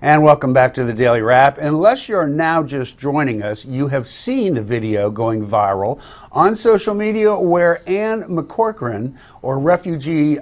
And welcome back to the Daily Wrap. Unless you're now just joining us, you have seen the video going viral on social media where Ann McCorcoran, or Refugee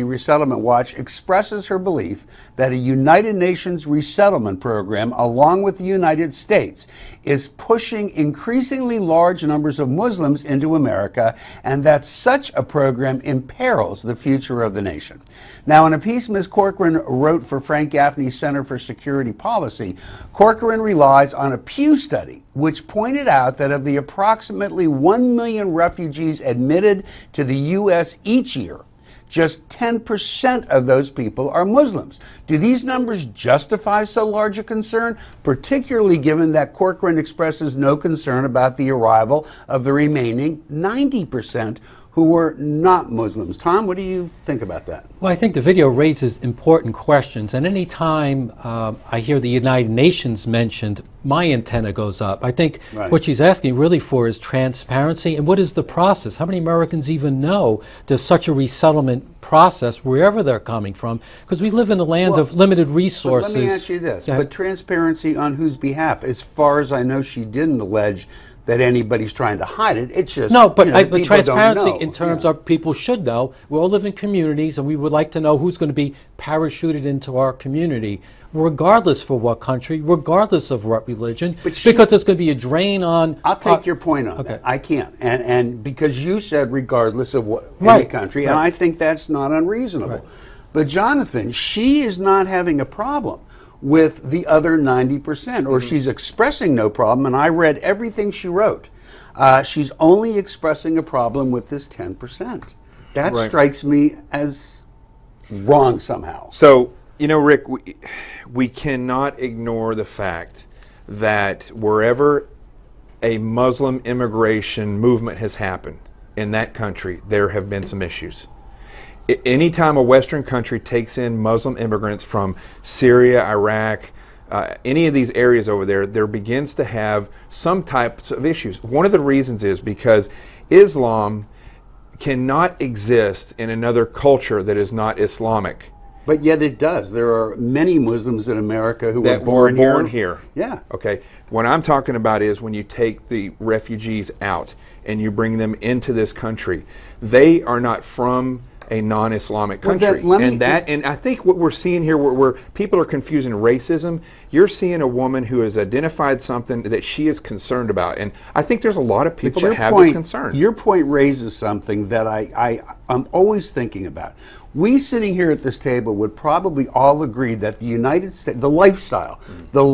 Resettlement Watch, expresses her belief that a United Nations resettlement program, along with the United States, is pushing increasingly large numbers of Muslims into America, and that such a program imperils the future of the nation. Now, in a piece Ms. Corcoran wrote for Frank Gaffney's Center for Security Policy, Corcoran relies on a Pew study which pointed out that of the approximately 1 million refugees admitted to the U.S. each year, just 10% of those people are Muslims. Do these numbers justify so large a concern, particularly given that Corcoran expresses no concern about the arrival of the remaining 90% who were not Muslims? Tom, what do you think about that? Well, I think the video raises important questions, and any time I hear the United Nations mentioned, my antenna goes up. I think what she's asking really for is transparency, and what is the process? How many Americans even know there's such a resettlement process wherever they're coming from? Because we live in a land of limited resources. Let me ask you this, but transparency on whose behalf? As far as I know, she didn't allege that anybody's trying to hide it. It's just, no, but, you know, but transparency in terms of people should know. We all live in communities, and we would like to know who's going to be parachuted into our community, regardless for what country, regardless of what religion, because there's going to be a drain on... I'll take your point on that. I can't. And because you said regardless of what any country, and I think that's not unreasonable. But Jonathan, she is not having a problem with the other 90%, or she's expressing no problem, and I read everything she wrote. She's only expressing a problem with this 10%. That strikes me as wrong somehow. So, you know, Rick, we cannot ignore the fact that wherever a Muslim immigration movement has happened in that country, there have been some issues. Anytime a Western country takes in Muslim immigrants from Syria, Iraq, any of these areas over there, there begins to have some types of issues. One of the reasons is because Islam cannot exist in another culture that is not Islamic. But yet it does. There are many Muslims in America who were born here. Yeah. Okay. What I'm talking about is when you take the refugees out and you bring them into this country, they are not from a non-Islamic country. And I think what we're seeing here, where people are confusing racism, you're seeing a woman who has identified something that she is concerned about. And I think there's a lot of people that have this concern. Your point raises something that I'm always thinking about. We sitting here at this table would probably all agree that the United States, the lifestyle, the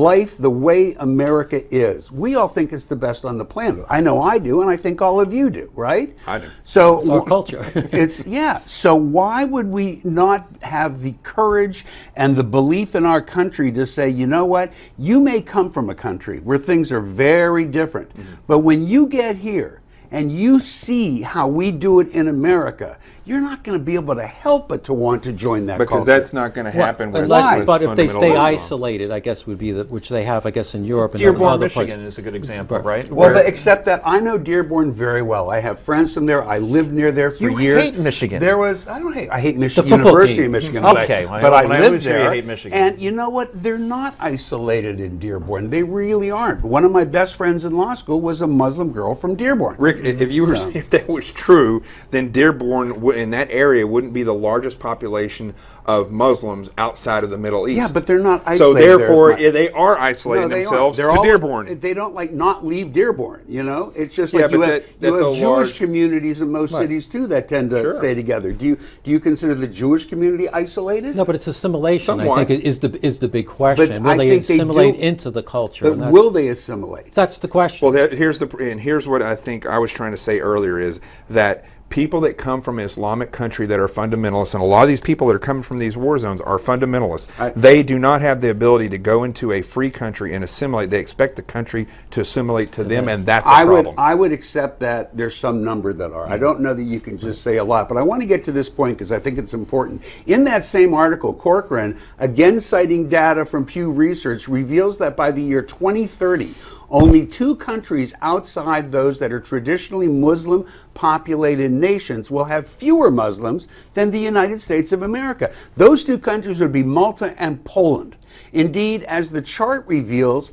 way America is, we all think it's the best on the planet. I know I do, and I think all of you do, right? I do. So it's our culture. So why would we not have the courage and the belief in our country to say, you know what, you may come from a country where things are very different, but when you get here and you see how we do it in America, you're not going to be able to help but to want to join that culture. Because that's not going to happen with but if they stay isolated, I guess would be which they have, I guess, in Europe and Dearborn, other Michigan is a good example, right? Well, but except that I know Dearborn very well. I have friends from there. I lived near there for years. You hate Michigan. There was, I hate Michigan, University of Michigan. Okay, but I lived there. You hate Michigan. And you know what? They're not isolated in Dearborn. They really aren't. One of my best friends in law school was a Muslim girl from Dearborn. Rick, if that was true, then Dearborn in that area wouldn't be the largest population of Muslims outside of the Middle East. Yeah, but they're not isolated. So therefore, they are isolating themselves to Dearborn. They don't not leave Dearborn. You know, it's just like you have Jewish communities in most cities too that tend to stay together. Do you consider the Jewish community isolated? No, but it's assimilation. Somewhat. I think is the big question. But will they assimilate into the culture? But will they assimilate? That's the question. Well, here's what I think I was trying to say earlier is that people that come from an Islamic country that are fundamentalists, and a lot of these people that are coming from these war zones are fundamentalists. They do not have the ability to go into a free country and assimilate. They expect the country to assimilate to them, and that's a problem. I would accept that there's some number that are. I don't know that you can just say a lot, but I want to get to this point because I think it's important. In that same article, Corcoran, again citing data from Pew Research, reveals that by the year 2030, Only 2 countries outside those that are traditionally Muslim populated nations will have fewer Muslims than the United States of America. Those 2 countries would be Malta and Poland. Indeed, as the chart reveals,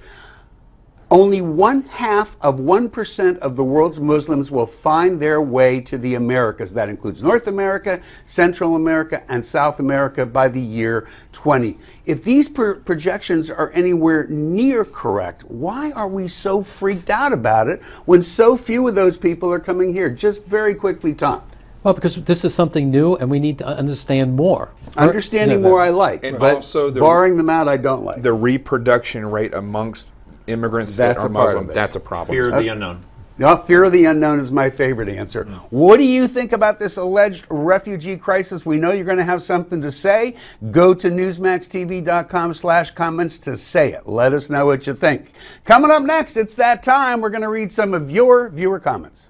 only 0.5% of the world's Muslims will find their way to the Americas. That includes North America, Central America, and South America by the year 20. If these projections are anywhere near correct, why are we so freaked out about it when so few of those people are coming here? Just very quickly, Tom. Well, because this is something new and we need to understand more. Understanding more I like, and but also barring them out I don't like. The reproduction rate amongst immigrants that are Muslim, that's a problem. Fear of the unknown. No, fear of the unknown is my favorite answer. What do you think about this alleged refugee crisis? We know you're going to have something to say. Go to newsmaxtv.com/comments to say it. Let us know what you think. Coming up next, it's that time. We're going to read some of your viewer comments.